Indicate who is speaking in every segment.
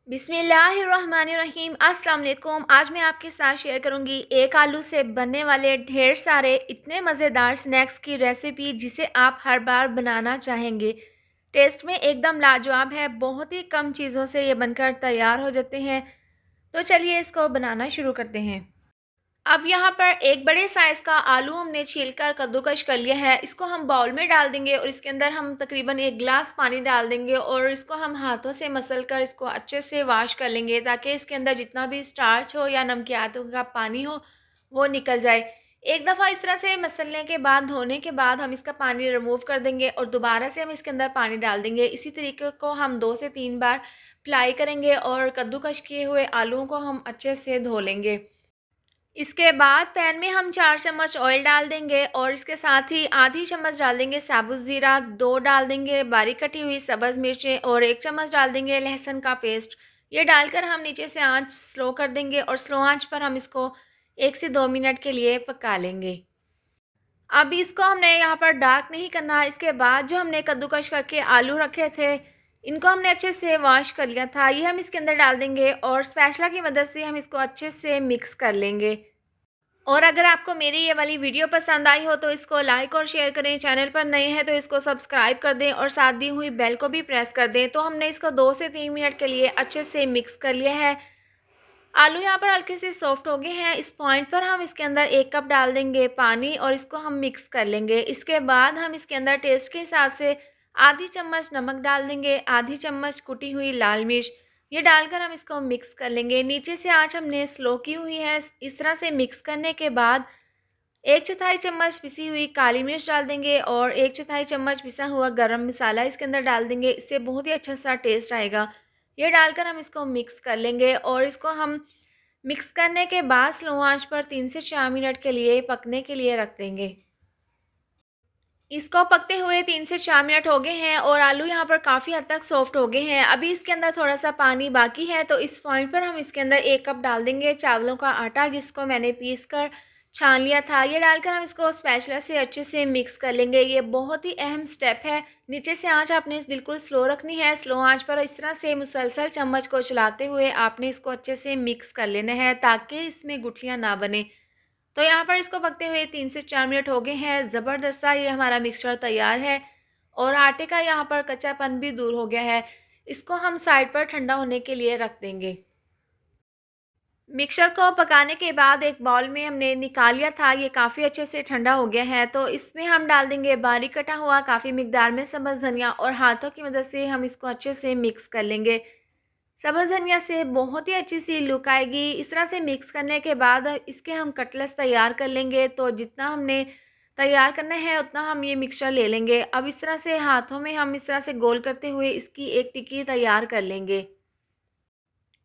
Speaker 1: बिस्मिल्लाहिर्रहमानिर्रहीम। अस्सलाम वालेकुम। आज मैं आपके साथ शेयर करूंगी एक आलू से बनने वाले ढेर सारे इतने मज़ेदार स्नैक्स की रेसिपी जिसे आप हर बार बनाना चाहेंगे। टेस्ट में एकदम लाजवाब है। बहुत ही कम चीज़ों से ये बनकर तैयार हो जाते हैं। तो चलिए इसको बनाना शुरू करते हैं। अब यहाँ पर एक बड़े साइज़ का आलू हमने छीलकर कद्दूकस कर लिया है। इसको हम बाउल में डाल देंगे और इसके अंदर हम तकरीबन 1 गिलास पानी डाल देंगे और इसको हम हाथों से मसल कर इसको अच्छे से वॉश कर लेंगे ताकि इसके अंदर जितना भी स्टार्च हो या नमकियातों का पानी हो वो निकल जाए। एक दफ़ा इस तरह से मसलने के बाद धोने के बाद हम इसका पानी रिमूव कर देंगे और दोबारा से हम इसके अंदर पानी डाल देंगे। इसी तरीके को हम 2 से 3 बार अप्लाई करेंगे और कद्दूकस किए हुए आलूओं को हम अच्छे से धो लेंगे। इसके बाद पैन में हम 4 चम्मच ऑयल डाल देंगे और इसके साथ ही आधी चम्मच डाल देंगे साबुत ज़ीरा, 2 डाल देंगे बारीक कटी हुई सब्ज़ मिर्चें और 1 चम्मच डाल देंगे लहसुन का पेस्ट। ये डालकर हम नीचे से आंच स्लो कर देंगे और स्लो आंच पर हम इसको 1 से 2 मिनट के लिए पका लेंगे। अब इसको हमने यहाँ पर डार्क नहीं करना। इसके बाद जो हमने कद्दूकस करके आलू रखे थे, इनको हमने अच्छे से वॉश कर लिया था। ये हम इसके अंदर डाल देंगे और स्पैचुला की मदद से हम इसको अच्छे से मिक्स कर लेंगे। और अगर आपको मेरी ये वाली वीडियो पसंद आई हो तो इसको लाइक और शेयर करें। चैनल पर नए हैं तो इसको सब्सक्राइब कर दें और साथ दी हुई बेल को भी प्रेस कर दें। तो हमने इसको 2 से 3 मिनट के लिए अच्छे से मिक्स कर लिया है। आलू यहाँ पर हल्के से सॉफ्ट हो गए हैं। इस पॉइंट पर हम इसके अंदर 1 कप डाल देंगे पानी और इसको हम मिक्स कर लेंगे। इसके बाद हम इसके अंदर टेस्ट के हिसाब से आधी चम्मच नमक डाल देंगे, आधी चम्मच कुटी हुई लाल मिर्च, ये डालकर हम इसको मिक्स कर लेंगे। नीचे से आँच हमने स्लो की हुई है। इस तरह से मिक्स करने के बाद 1/4 चम्मच पिसी हुई काली मिर्च डाल देंगे और 1/4 चम्मच पिसा हुआ गरम मसाला इसके अंदर डाल देंगे। इससे बहुत ही अच्छा सा टेस्ट आएगा। ये डालकर हम इसको मिक्स कर लेंगे और इसको हम मिक्स करने के बाद स्लो आंच पर 3 से 4 मिनट के लिए पकने के लिए रख देंगे। इसको पकते हुए 3 से 4 मिनट हो गए हैं और आलू यहाँ पर काफ़ी हद तक सॉफ्ट हो गए हैं। अभी इसके अंदर थोड़ा-सा पानी बाकी है तो इस पॉइंट पर हम इसके अंदर 1 कप डाल देंगे चावलों का आटा जिसको मैंने पीस कर छान लिया था। ये डालकर हम इसको स्पैचुला से अच्छे से मिक्स कर लेंगे। ये बहुत ही अहम स्टेप है। नीचे से आँच आपने बिल्कुल स्लो रखनी है। स्लो आँच पर इस तरह से मुसलसल चम्मच को चलाते हुए आपने इसको अच्छे से मिक्स कर लेना है ताकि इसमें गुठलियाँ ना बने। तो यहाँ पर इसको पकते हुए 3 से 4 मिनट हो गए हैं। ज़बरदस्त सा ये हमारा मिक्सचर तैयार है और आटे का यहाँ पर कच्चापन भी दूर हो गया है। इसको हम साइड पर ठंडा होने के लिए रख देंगे। मिक्सचर को पकाने के बाद एक बाउल में हमने निकाल लिया था। ये काफ़ी अच्छे से ठंडा हो गया है तो इसमें हम डाल देंगे बारीक कटा हुआ काफ़ी मिकदार में सब्ज़ धनिया और हाथों की मदद से हम इसको अच्छे से मिक्स कर लेंगे। सब्ज़ धनिया से बहुत ही अच्छी सी लुक आएगी। इस तरह से मिक्स करने के बाद इसके हम कटलेट्स तैयार कर लेंगे। तो जितना हमने तैयार करना है उतना हम ये मिक्सचर ले लेंगे। अब इस तरह से हाथों में हम इस तरह से गोल करते हुए इसकी एक टिक्की तैयार कर लेंगे।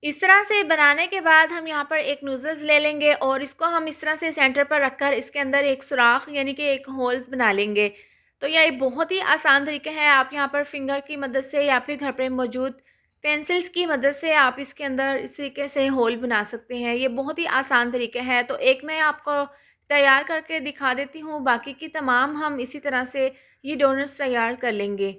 Speaker 1: इस तरह से बनाने के बाद हम यहाँ पर एक नूज़ल्स ले लेंगे और इसको हम इस तरह से सेंटर पर रखकर इसके अंदर एक सुराख यानी कि एक होल्स बना लेंगे। तो यह बहुत ही आसान तरीका है। आप यहाँ पर फिंगर की मदद से या फिर घर पे मौजूद पेंसिल्स की मदद से आप इसके अंदर इस तरीके से होल बना सकते हैं। ये बहुत ही आसान तरीका है। तो एक मैं आपको तैयार करके दिखा देती हूँ, बाकी की तमाम हम इसी तरह से ये डोनट्स तैयार कर लेंगे।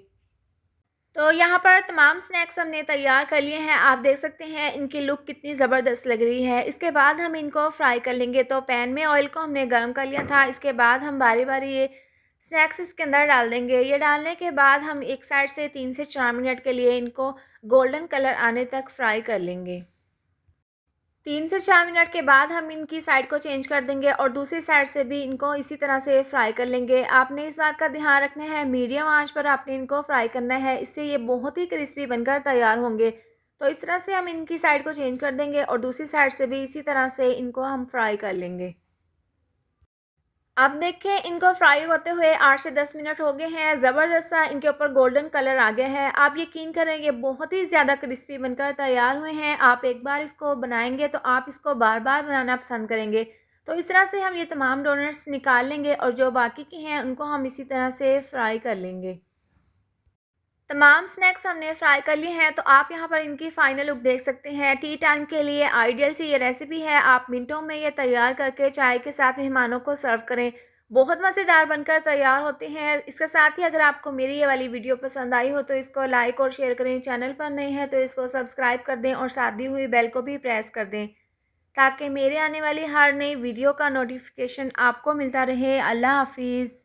Speaker 1: तो यहाँ पर तमाम स्नैक्स हमने तैयार कर लिए हैं। आप देख सकते हैं इनकी लुक कितनी ज़बरदस्त लग रही है। इसके बाद हम इनको फ्राई कर लेंगे। तो पैन में ऑयल को हमने गर्म कर लिया था। इसके बाद हम बारी-बारी ये स्नैक्स इसके अंदर डाल देंगे। ये डालने के बाद हम एक साइड से 3 से 4 मिनट के लिए इनको गोल्डन कलर आने तक फ्राई कर लेंगे। 3 से 4 मिनट के बाद हम इनकी साइड को चेंज कर देंगे और दूसरी साइड से भी इनको इसी तरह से फ्राई कर लेंगे। आपने इस बात का ध्यान रखना है, मीडियम आंच पर आपने इनको फ्राई करना है, इससे ये बहुत ही क्रिस्पी बनकर तैयार होंगे। तो इस तरह से हम इनकी साइड को चेंज कर देंगे और दूसरी साइड से भी इसी तरह से इनको हम फ्राई कर लेंगे। अब देखें इनको फ्राई होते हुए 8 से 10 मिनट हो गए हैं। ज़बरदस्त सा इनके ऊपर गोल्डन कलर आ गया है। आप यकीन करें ये बहुत ही ज़्यादा क्रिस्पी बनकर तैयार हुए हैं। आप एक बार इसको बनाएंगे तो आप इसको बार-बार बनाना पसंद करेंगे। तो इस तरह से हम ये तमाम डोनट्स निकाल लेंगे और जो बाकी के हैं उनको हम इसी तरह से फ्राई कर लेंगे। तमाम स्नैक्स हमने फ्राई कर लिए हैं। तो आप यहाँ पर इनकी फ़ाइनल लुक देख सकते हैं। टी टाइम के लिए आइडियल सी ये रेसिपी है। आप मिनटों में ये तैयार करके चाय के साथ मेहमानों को सर्व करें। बहुत मज़ेदार बनकर तैयार होते हैं। इसके साथ ही अगर आपको मेरी ये वाली वीडियो पसंद आई हो तो इसको लाइक और शेयर करें। चैनल पर नए हैं तो इसको सब्सक्राइब कर दें और साथ दी हुई बेल को भी प्रेस कर दें, ताकि मेरे आने वाली हर नई वीडियो का नोटिफ़िकेशन आपको मिलता रहे। अल्लाह हाफ़िज़।